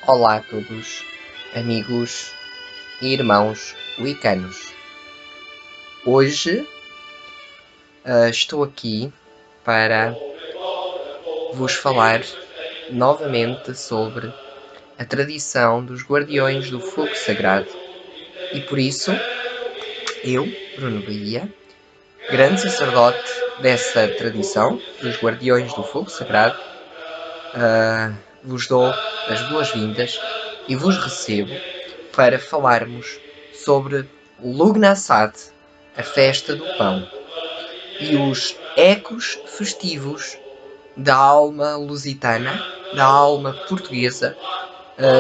Olá a todos, amigos e irmãos wicanos. Hoje estou aqui para vos falar novamente sobre a tradição dos Guardiões do Fogo Sagrado. E por isso, eu, Bruno Bahia, grande sacerdote dessa tradição dos Guardiões do Fogo Sagrado, vos dou as boas-vindas e vos recebo para falarmos sobre Lugnasad, a festa do pão, e os ecos festivos da alma lusitana, da alma portuguesa,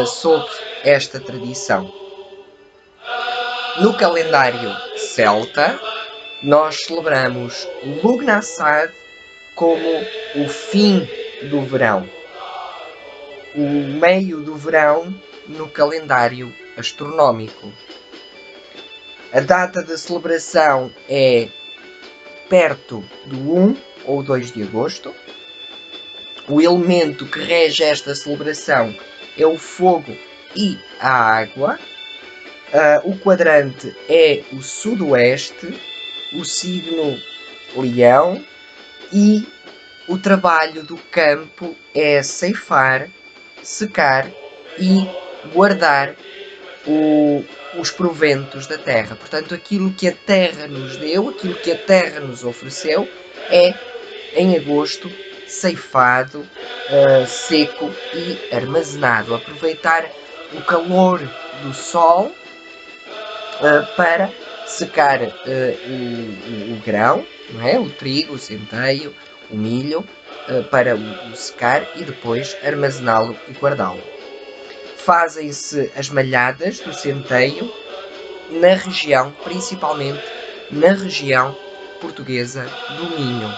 sobre esta tradição. No calendário celta, nós celebramos Lugnasad como o fim do verão, o meio do verão no calendário astronómico. A data da celebração é perto do 1 ou 2 de agosto. O elemento que rege esta celebração é o fogo e a água. O quadrante é o sudoeste, o signo leão, e o trabalho do campo é ceifar, secar e guardar os proventos da terra. Portanto, aquilo que a terra nos deu, aquilo que a terra nos ofereceu, é em agosto ceifado, seco e armazenado. Aproveitar o calor do sol para secar o grão, não é? O trigo, o centeio, o milho, para o secar e depois armazená-lo e guardá-lo. Fazem-se as malhadas do centeio na região, principalmente na região portuguesa do Minho.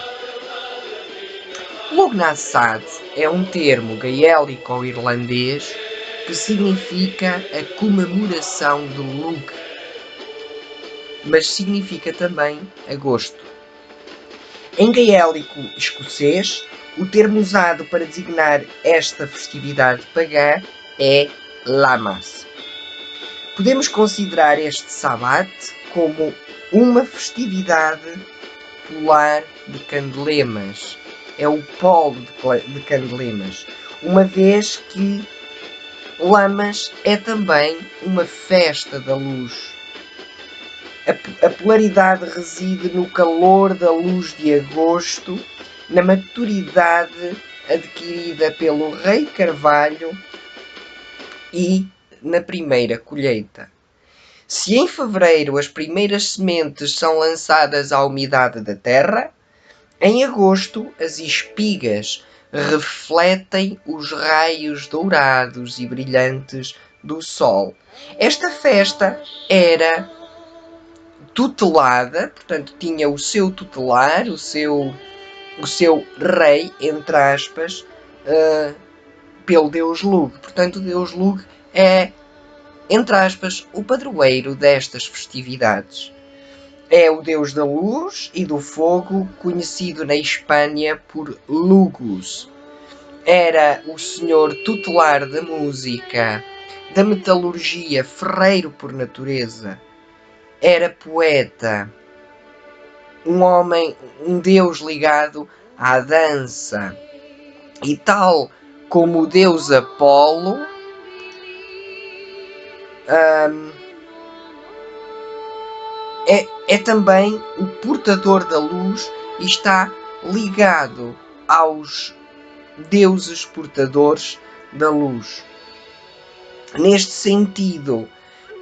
Lugnasad é um termo gaélico ou irlandês que significa a comemoração de Lugh, mas significa também agosto. Em gaélico escocês, o termo usado para designar esta festividade pagã é Lammas. Podemos considerar este Sabbat como uma festividade polar de Candelemas. É o polo de Candelemas, uma vez que Lammas é também uma festa da luz. A polaridade reside no calor da luz de agosto, na maturidade adquirida pelo rei Carvalho e na primeira colheita. Se em fevereiro as primeiras sementes são lançadas à umidade da terra, em agosto as espigas refletem os raios dourados e brilhantes do sol. Esta festa era tutelada, portanto tinha o seu tutelar, o seu rei, entre aspas, pelo deus Lugh. Portanto, o deus Lugh é, entre aspas, o padroeiro destas festividades. É o deus da luz e do fogo, conhecido na Espanha por Lugus. Era o senhor tutelar da música, da metalurgia, ferreiro por natureza. Era poeta, um homem, um deus ligado à dança. E tal como o deus Apolo, é também o portador da luz e está ligado aos deuses portadores da luz. Neste sentido,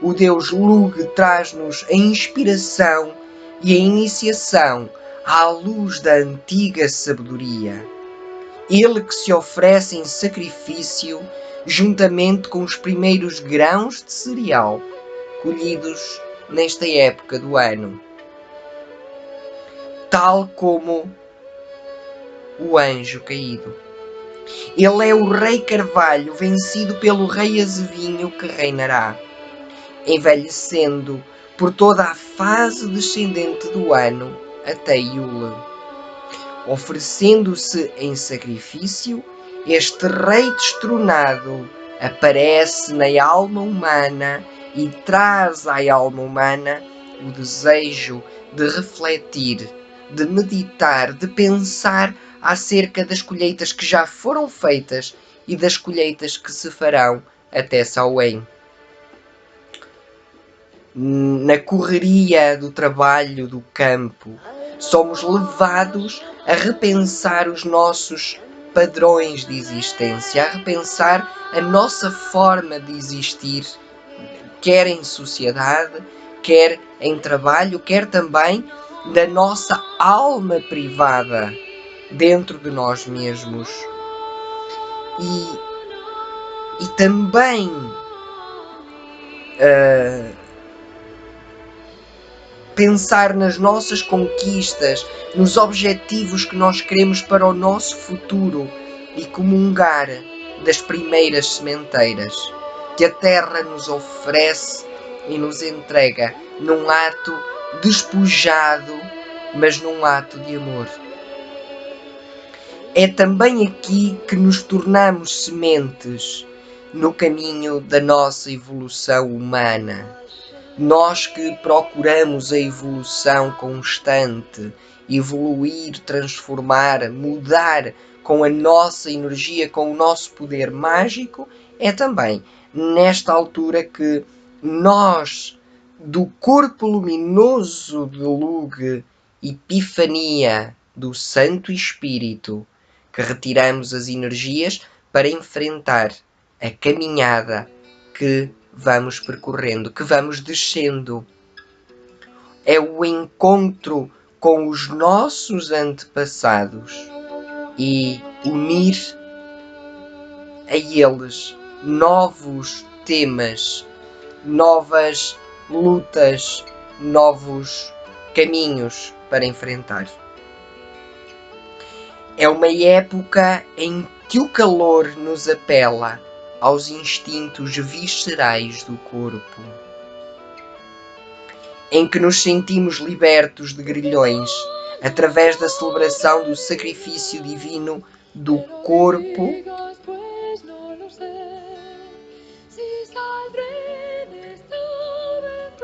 o deus Lugh traz-nos a inspiração e a iniciação à luz da antiga sabedoria. Ele que se oferece em sacrifício juntamente com os primeiros grãos de cereal colhidos nesta época do ano, tal como o anjo caído. Ele é o rei Carvalho vencido pelo rei Azevinho que reinará, envelhecendo por toda a fase descendente do ano até Iule. Oferecendo-se em sacrifício, este rei destronado aparece na alma humana e traz à alma humana o desejo de refletir, de meditar, de pensar acerca das colheitas que já foram feitas e das colheitas que se farão até Sauém. Na correria do trabalho do campo, somos levados a repensar os nossos padrões de existência, a repensar a nossa forma de existir, quer em sociedade, quer em trabalho, quer também na nossa alma privada, dentro de nós mesmos. E também pensar nas nossas conquistas, nos objetivos que nós queremos para o nosso futuro e comungar das primeiras sementeiras que a terra nos oferece e nos entrega num ato despojado, mas num ato de amor. É também aqui que nos tornamos sementes no caminho da nossa evolução humana. Nós que procuramos a evolução constante, evoluir, transformar, mudar com a nossa energia, com o nosso poder mágico, é também nesta altura que nós, do corpo luminoso de Lug, epifania do Santo Espírito, que retiramos as energias para enfrentar a caminhada que vamos percorrendo, que vamos descendo. É o encontro com os nossos antepassados e unir a eles novos temas, novas lutas, novos caminhos para enfrentar. É uma época em que o calor nos apela aos instintos viscerais do corpo, em que nos sentimos libertos de grilhões através da celebração do sacrifício divino do corpo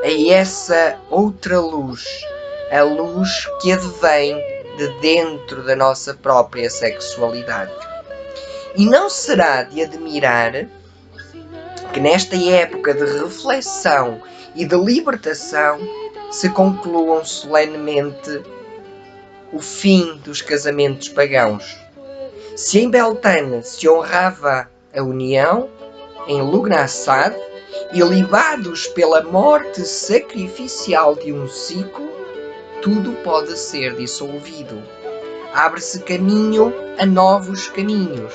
a essa outra luz, a luz que advém de dentro da nossa própria sexualidade. E não será de admirar que nesta época de reflexão e de libertação se concluam solenemente o fim dos casamentos pagãos. Se em Beltane se honrava a união, em Lughnasadh, ilibados pela morte sacrificial de um ciclo, tudo pode ser dissolvido. Abre-se caminho a novos caminhos,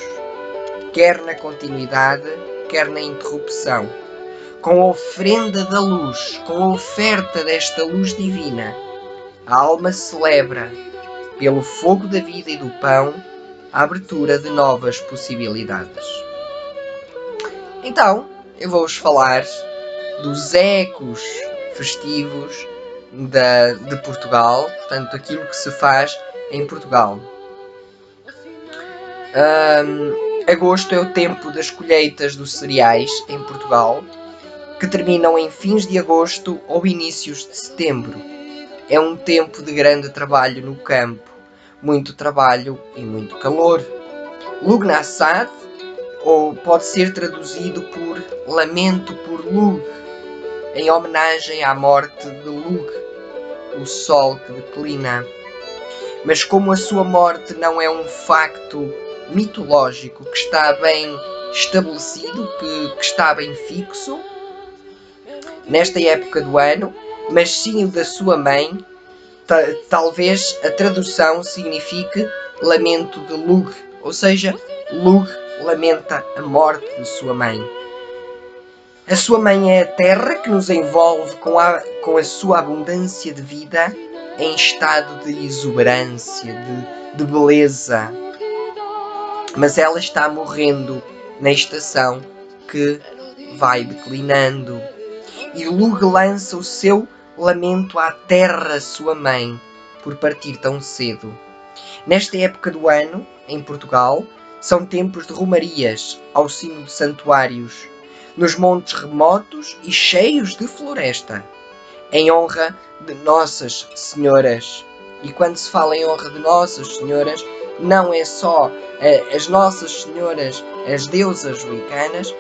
quer na continuidade, quer na interrupção. Com a oferenda da luz, com a oferta desta luz divina, a alma celebra, pelo fogo da vida e do pão, a abertura de novas possibilidades. Então, eu vou-vos falar dos ecos festivos de Portugal, portanto, aquilo que se faz em Portugal. Agosto é o tempo das colheitas dos cereais em Portugal, que terminam em fins de agosto ou inícios de setembro. É um tempo de grande trabalho no campo, muito trabalho e muito calor. Lughnasadh, ou pode ser traduzido por Lamento por Lugh, em homenagem à morte de Lugh, o sol que declina. Mas como a sua morte não é um facto mitológico que está bem estabelecido, que está bem fixo, nesta época do ano, mas sim o da sua mãe, talvez a tradução signifique lamento de Lugh, ou seja, Lugh lamenta a morte de sua mãe. A sua mãe é a terra que nos envolve com a sua abundância de vida em estado de exuberância, de beleza. Mas ela está morrendo na estação que vai declinando. E Lugh lança o seu lamento à terra, sua mãe, por partir tão cedo. Nesta época do ano, em Portugal, São tempos de romarias ao cimo de santuários, nos montes remotos e cheios de floresta, em honra de Nossas Senhoras. E quando se fala em honra de Nossas Senhoras, não é só as Nossas Senhoras, as deusas wiccanas,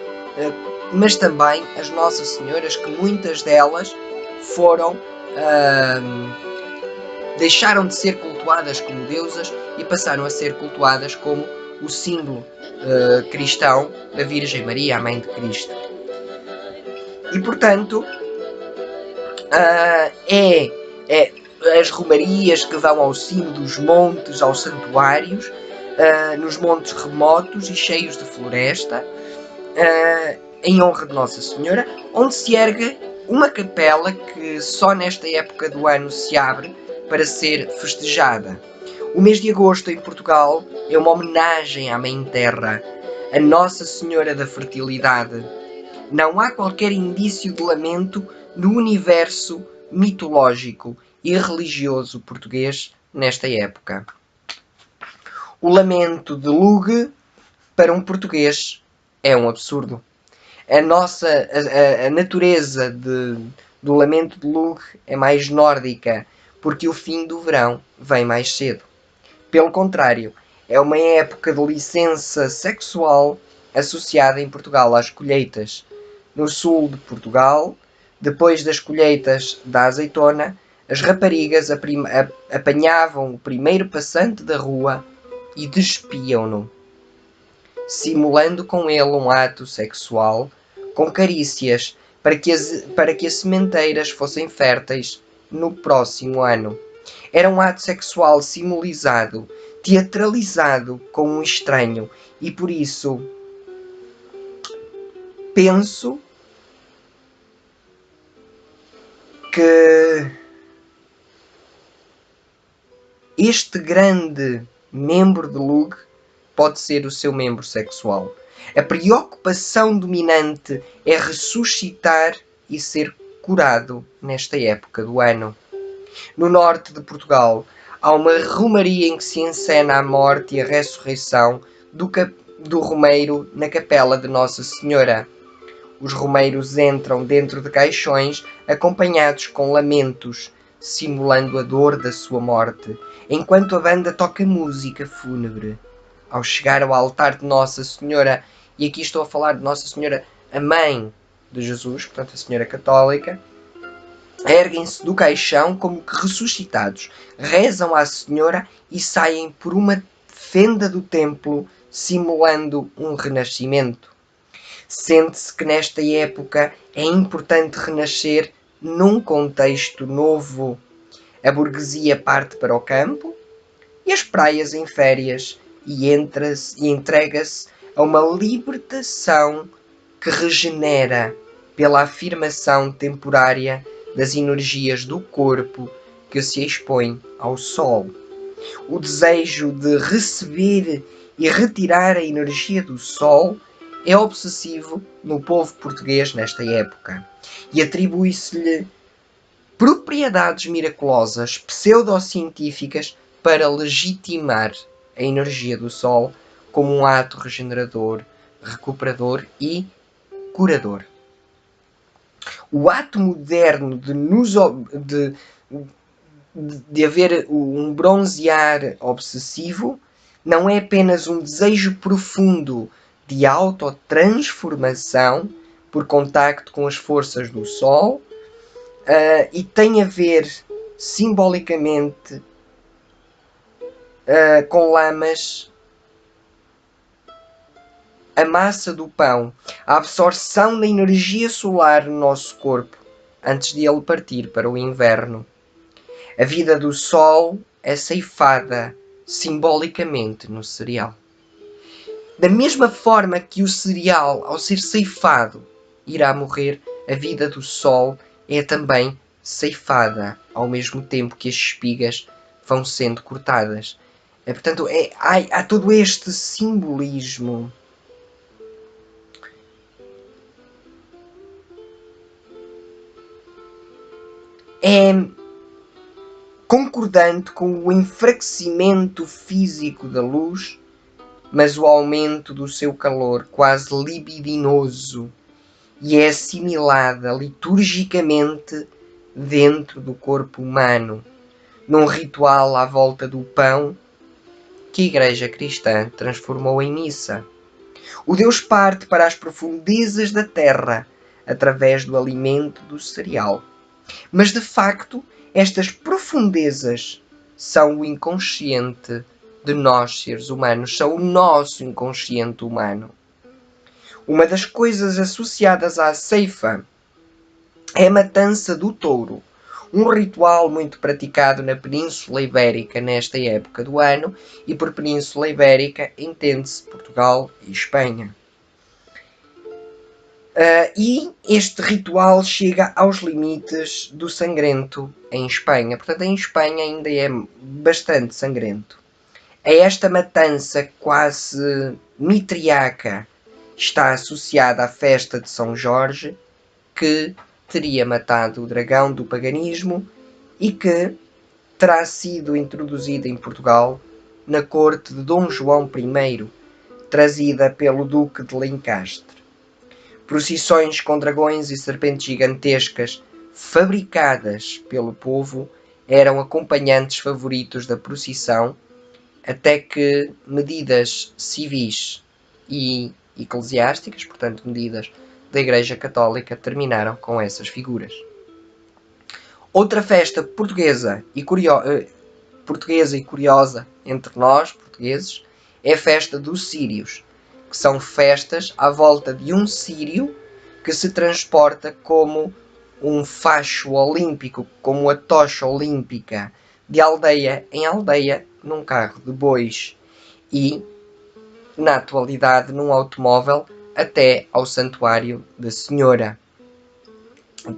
mas também as Nossas Senhoras, que muitas delas foram deixaram de ser cultuadas como deusas e passaram a ser cultuadas como o símbolo cristão da Virgem Maria, a Mãe de Cristo. E portanto, as romarias que vão ao cimo dos montes, aos santuários, nos montes remotos e cheios de floresta, em honra de Nossa Senhora, onde se ergue uma capela que só nesta época do ano se abre para ser festejada. O mês de agosto em Portugal é uma homenagem à Mãe Terra, a Nossa Senhora da Fertilidade. Não há qualquer indício de lamento no universo mitológico e religioso português nesta época. O lamento de Lugue, para um português, é um absurdo. A natureza do lamento de Lugue é mais nórdica, porque o fim do verão vem mais cedo. Pelo contrário, é uma época de licença sexual associada em Portugal às colheitas. No sul de Portugal, depois das colheitas da azeitona, as raparigas apanhavam o primeiro passante da rua e despiam-no, simulando com ele um ato sexual, com carícias, para que as sementeiras fossem férteis no próximo ano. Era um ato sexual simbolizado, teatralizado com um estranho, e por isso penso que este grande membro de Lugue pode ser o seu membro sexual. A preocupação dominante é ressuscitar e ser curado nesta época do ano. No norte de Portugal, há uma romaria em que se encena a morte e a ressurreição do romeiro na capela de Nossa Senhora. Os romeiros entram dentro de caixões acompanhados com lamentos, simulando a dor da sua morte, enquanto a banda toca música fúnebre. Ao chegar ao altar de Nossa Senhora, e aqui estou a falar de Nossa Senhora, a Mãe de Jesus, portanto a Senhora Católica, erguem-se do caixão como que ressuscitados, rezam à Senhora e saem por uma fenda do templo, simulando um renascimento. Sente-se que nesta época é importante renascer num contexto novo. A burguesia parte para o campo e as praias em férias e entrega-se a uma libertação que regenera pela afirmação temporária das energias do corpo que se expõe ao sol. O desejo de receber e retirar a energia do sol é obsessivo no povo português nesta época e atribui-se-lhe propriedades miraculosas pseudocientíficas para legitimar a energia do sol como um ato regenerador, recuperador e curador. O ato moderno de haver um bronzear obsessivo não é apenas um desejo profundo de autotransformação por contacto com as forças do sol, e tem a ver simbolicamente com lamas, a massa do pão, a absorção da energia solar no nosso corpo antes de ele partir para o inverno. A vida do sol é ceifada simbolicamente no cereal. Da mesma forma que o cereal, ao ser ceifado, irá morrer, a vida do sol é também ceifada ao mesmo tempo que as espigas vão sendo cortadas. Portanto, há todo este simbolismo. É concordante com o enfraquecimento físico da luz mas o aumento do seu calor quase libidinoso e é assimilada liturgicamente dentro do corpo humano, num ritual à volta do pão que a Igreja Cristã transformou em missa. O Deus parte para as profundezas da terra através do alimento do cereal. Mas, de facto, estas profundezas são o inconsciente de nós, seres humanos, são o nosso inconsciente humano. Uma das coisas associadas à ceifa é a matança do touro, um ritual muito praticado na Península Ibérica nesta época do ano, e por Península Ibérica entende-se Portugal e Espanha. E este ritual chega aos limites do sangrento em Espanha. Portanto, em Espanha ainda é bastante sangrento. A esta matança quase mitriaca está associada a festa de São Jorge, que teria matado o dragão do paganismo e que terá sido introduzida em Portugal na corte de Dom João I, trazida pelo Duque de Lencastre. Procissões com dragões e serpentes gigantescas, fabricadas pelo povo, eram acompanhantes favoritos da procissão, até que medidas civis e eclesiásticas, portanto medidas da Igreja Católica, terminaram com essas figuras. Outra festa portuguesa e curiosa entre nós, portugueses, é a festa dos círios, que são festas à volta de um círio que se transporta como um facho olímpico, como a tocha olímpica, de aldeia em aldeia, num carro de bois e, na atualidade, num automóvel, até ao Santuário da Senhora.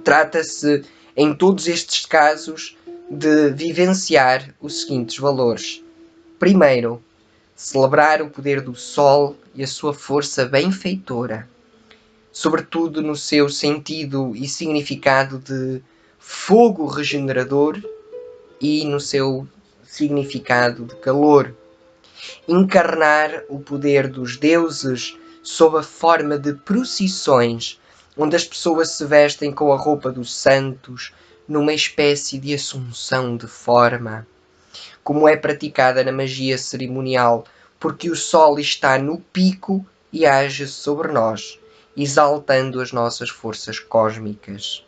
Trata-se, em todos estes casos, de vivenciar os seguintes valores. Primeiro, celebrar o poder do sol e a sua força benfeitora, sobretudo no seu sentido e significado de fogo regenerador e no seu significado de calor. Encarnar o poder dos deuses sob a forma de procissões, onde as pessoas se vestem com a roupa dos santos, numa espécie de assunção de forma, como é praticada na magia cerimonial, porque o sol está no pico e age sobre nós, exaltando as nossas forças cósmicas.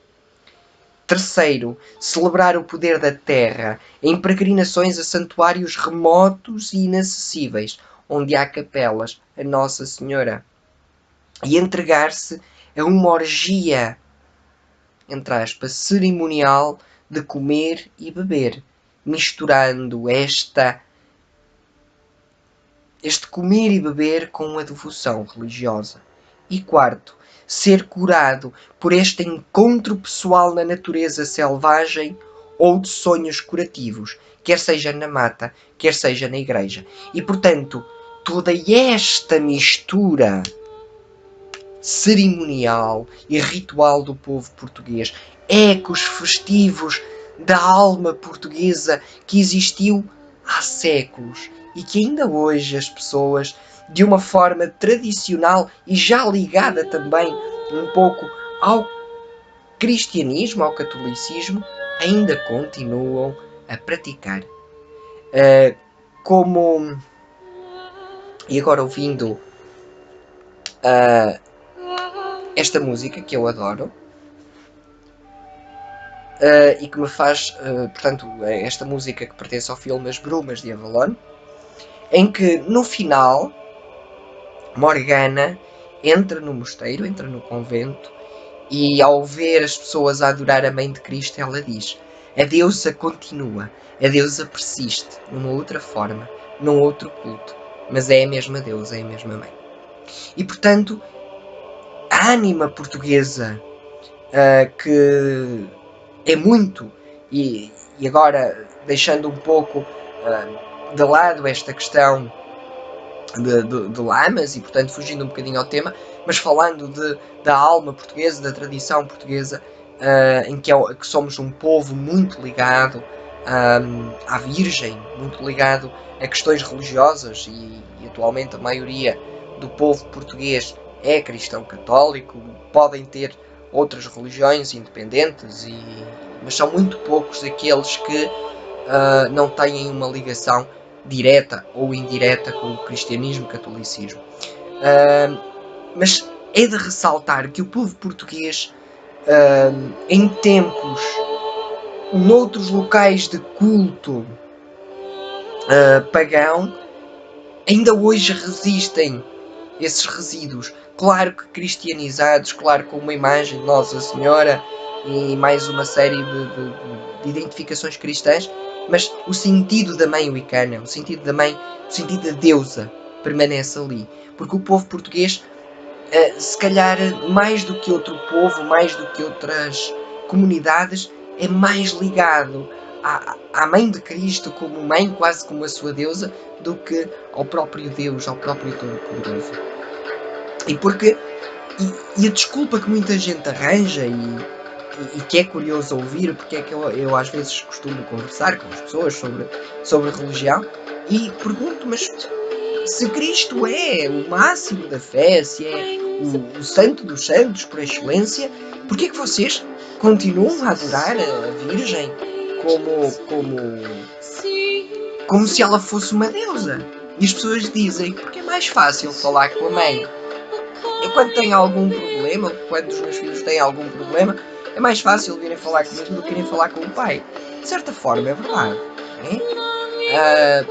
Terceiro, celebrar o poder da terra em peregrinações a santuários remotos e inacessíveis, onde há capelas a Nossa Senhora, e entregar-se a uma orgia, entre aspas, cerimonial de comer e beber, misturando este comer e beber com a devoção religiosa. E quarto, ser curado por este encontro pessoal na natureza selvagem ou de sonhos curativos, quer seja na mata, quer seja na igreja. E, portanto, toda esta mistura cerimonial e ritual do povo português, ecos festivos da alma portuguesa que existiu há séculos e que ainda hoje as pessoas, de uma forma tradicional e já ligada também um pouco ao cristianismo, ao catolicismo, ainda continuam a praticar. E agora ouvindo esta música que eu adoro, e que me faz, portanto, esta música que pertence ao filme As Brumas de Avalon, em que no final Morgana entra no mosteiro, entra no convento, e ao ver as pessoas a adorar a Mãe de Cristo, ela diz: a deusa continua, a deusa persiste, numa outra forma, num outro culto, mas é a mesma deusa, é a mesma mãe. E portanto, a ânima portuguesa, que é muito, e agora deixando um pouco de lado esta questão de lamas e portanto fugindo um bocadinho ao tema, mas falando da alma portuguesa, da tradição portuguesa, em que somos um povo muito ligado à Virgem, muito ligado a questões religiosas e atualmente a maioria do povo português é cristão católico, podem ter outras religiões independentes, mas são muito poucos aqueles que não têm uma ligação direta ou indireta com o cristianismo e o catolicismo. Mas é de ressaltar que o povo português, em tempos, noutros locais de culto pagão, ainda hoje resistem esses resíduos. Claro que cristianizados, claro, com uma imagem de Nossa Senhora e mais uma série de identificações cristãs, mas o sentido da mãe wicana, o sentido da mãe, o sentido da deusa permanece ali. Porque o povo português, se calhar mais do que outro povo, mais do que outras comunidades, é mais ligado à mãe de Cristo como mãe, quase como a sua deusa, do que ao próprio Deus, ao próprio Todo-Poderoso. E porque e a desculpa que muita gente arranja e que é curioso ouvir, porque é que eu às vezes costumo conversar com as pessoas sobre religião e pergunto, mas se Cristo é o máximo da fé, se é o santo dos santos por excelência, porquê é que vocês continuam a adorar a Virgem como se ela fosse uma deusa? E as pessoas dizem, porque é mais fácil falar com a mãe. Eu quando tenho algum problema, ou quando os meus filhos têm algum problema, é mais fácil virem falar comigo do que irem falar com o pai. De certa forma é verdade,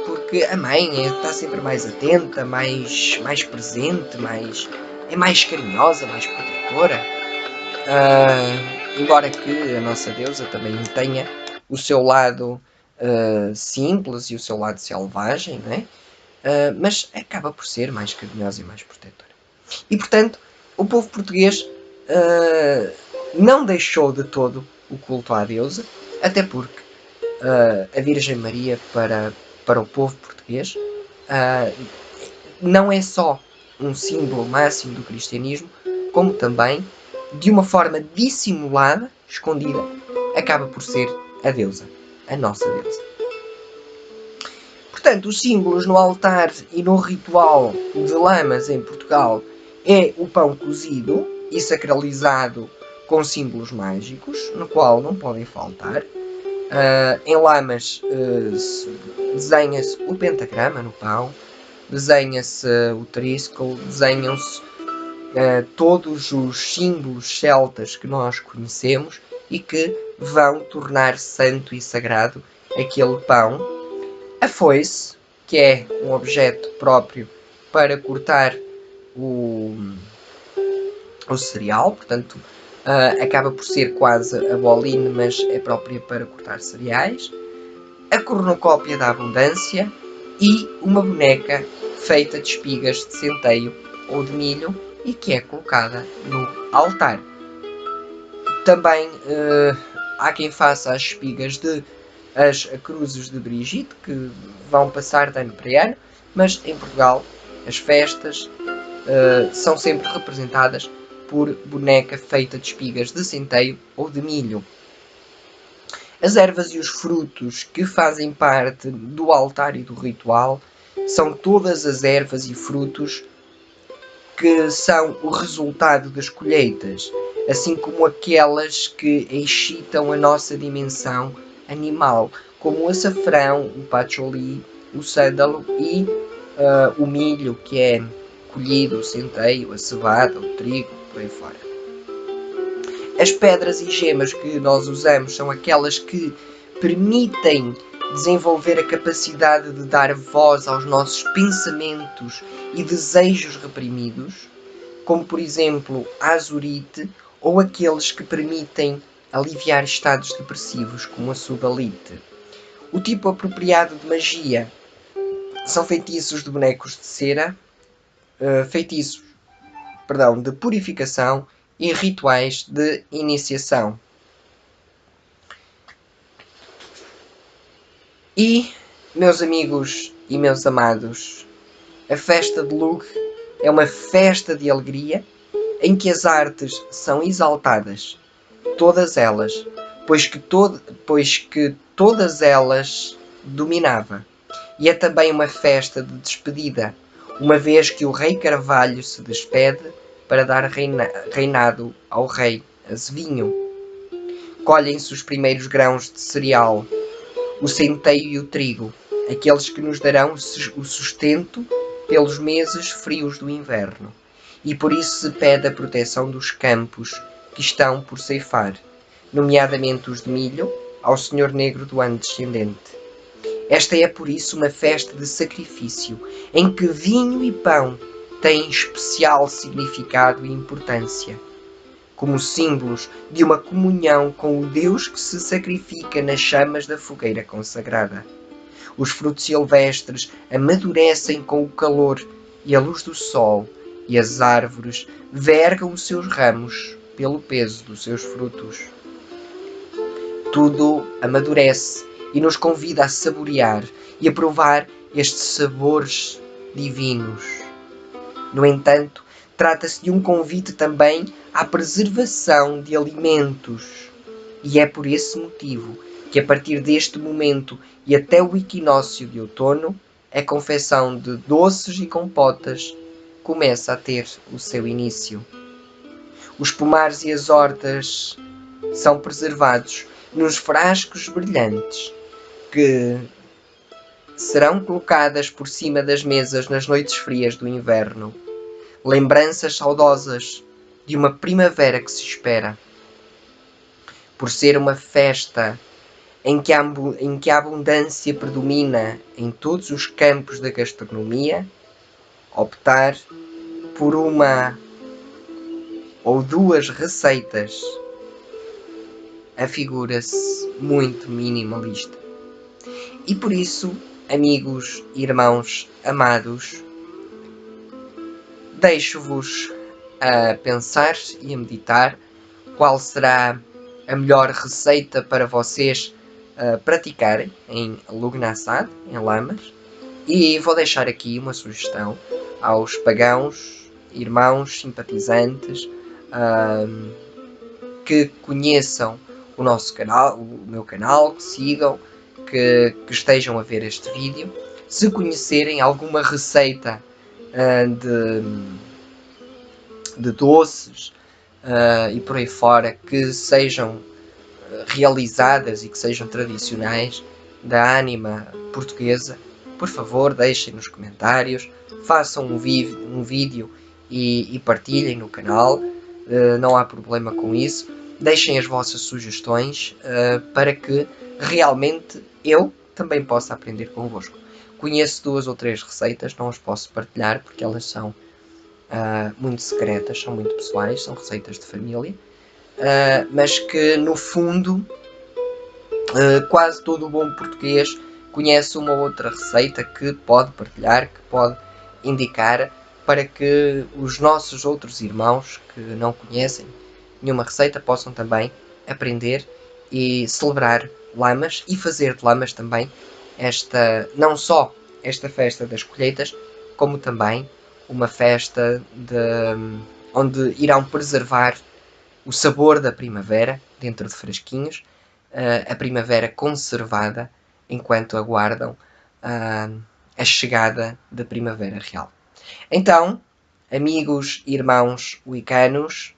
porque a mãe está sempre mais atenta, mais presente, é mais carinhosa, mais protetora. Embora que a nossa deusa também tenha o seu lado simples e o seu lado selvagem, não é? Mas acaba por ser mais carinhosa e mais protetora. E portanto, o povo português não deixou de todo o culto à deusa, até porque a Virgem Maria para o povo português não é só um símbolo máximo do cristianismo, como também, de uma forma dissimulada, escondida, acaba por ser a deusa, a nossa deusa. Portanto, os símbolos no altar e no ritual de Lamas em Portugal é o pão cozido e sacralizado com símbolos mágicos, no qual não podem faltar. Em Lamas desenha-se o pentagrama no pão, desenha-se o trísculo, desenham-se todos os símbolos celtas que nós conhecemos e que vão tornar santo e sagrado aquele pão. A foice, que é um objeto próprio para cortar o cereal, portanto acaba por ser quase a boline, mas é própria para cortar cereais. A cornucópia da abundância e uma boneca feita de espigas de centeio ou de milho e que é colocada no altar. Também há quem faça as espigas de as cruzes de Brigitte, que vão passar de ano para ano, mas em Portugal as festas são sempre representadas por boneca feita de espigas de centeio ou de milho. As ervas e os frutos que fazem parte do altar e do ritual são todas as ervas e frutos que são o resultado das colheitas, assim como aquelas que excitam a nossa dimensão animal, como o açafrão, o patchouli, o sândalo e o milho, que é colhido, o centeio, a cevada, o trigo, por aí fora. As pedras e gemas que nós usamos são aquelas que permitem desenvolver a capacidade de dar voz aos nossos pensamentos e desejos reprimidos, como por exemplo a azurite, ou aqueles que permitem aliviar estados depressivos, como a sodalite. O tipo apropriado de magia são feitiços de bonecos de cera, feitiços de purificação e rituais de iniciação. E, meus amigos e meus amados, a festa de Lugh é uma festa de alegria em que as artes são exaltadas, todas elas, pois que todas elas dominava. E é também uma festa de despedida, uma vez que o rei Carvalho se despede para dar reinado ao rei Azevinho. Colhem-se os primeiros grãos de cereal, o centeio e o trigo, aqueles que nos darão o sustento pelos meses frios do inverno. E por isso se pede a proteção dos campos que estão por ceifar, nomeadamente os de milho, ao Senhor Negro do ano descendente. Esta é por isso uma festa de sacrifício, em que vinho e pão têm especial significado e importância, como símbolos de uma comunhão com o Deus que se sacrifica nas chamas da fogueira consagrada. Os frutos silvestres amadurecem com o calor e a luz do sol, e as árvores vergam os seus ramos pelo peso dos seus frutos. Tudo amadurece e nos convida a saborear e a provar estes sabores divinos. No entanto, trata-se de um convite também à preservação de alimentos. E é por esse motivo que, a partir deste momento e até o equinócio de outono, a confecção de doces e compotas começa a ter o seu início. Os pomares e as hortas são preservados nos frascos brilhantes que serão colocadas por cima das mesas nas noites frias do inverno. Lembranças saudosas de uma primavera que se espera. Por ser uma festa em que a abundância predomina em todos os campos da gastronomia, optar por uma ou duas receitas afigura-se muito minimalista. E por isso, amigos, irmãos, amados, deixo-vos a pensar e a meditar qual será a melhor receita para vocês praticarem em Lughnasadh, em Lamas. E vou deixar aqui uma sugestão aos pagãos, irmãos, simpatizantes, que conheçam o nosso canal, o meu canal, que sigam, que estejam a ver este vídeo. Se conhecerem alguma receita de doces e por aí fora que sejam realizadas e que sejam tradicionais da ânima portuguesa, por favor deixem nos comentários, façam um vídeo e partilhem no canal, não há problema com isso. Deixem as vossas sugestões para que realmente eu também possa aprender convosco. Conheço 2 ou 3 receitas, não as posso partilhar porque elas são muito secretas, são muito pessoais, são receitas de família, mas que no fundo quase todo o bom português conhece uma outra receita que pode partilhar, que pode indicar para que os nossos outros irmãos que não conhecem nenhuma receita possam também aprender e celebrar Lamas e fazer de Lamas também não só esta festa das colheitas, como também uma festa onde irão preservar o sabor da primavera dentro de frasquinhos, a primavera conservada enquanto aguardam a chegada da primavera real. Então, amigos, irmãos wiccanos,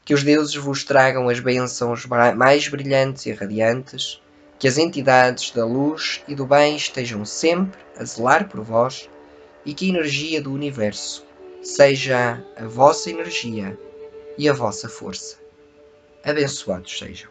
que os deuses vos tragam as bênçãos mais brilhantes e radiantes, que as entidades da luz e do bem estejam sempre a zelar por vós e que a energia do universo seja a vossa energia e a vossa força. Abençoados sejam.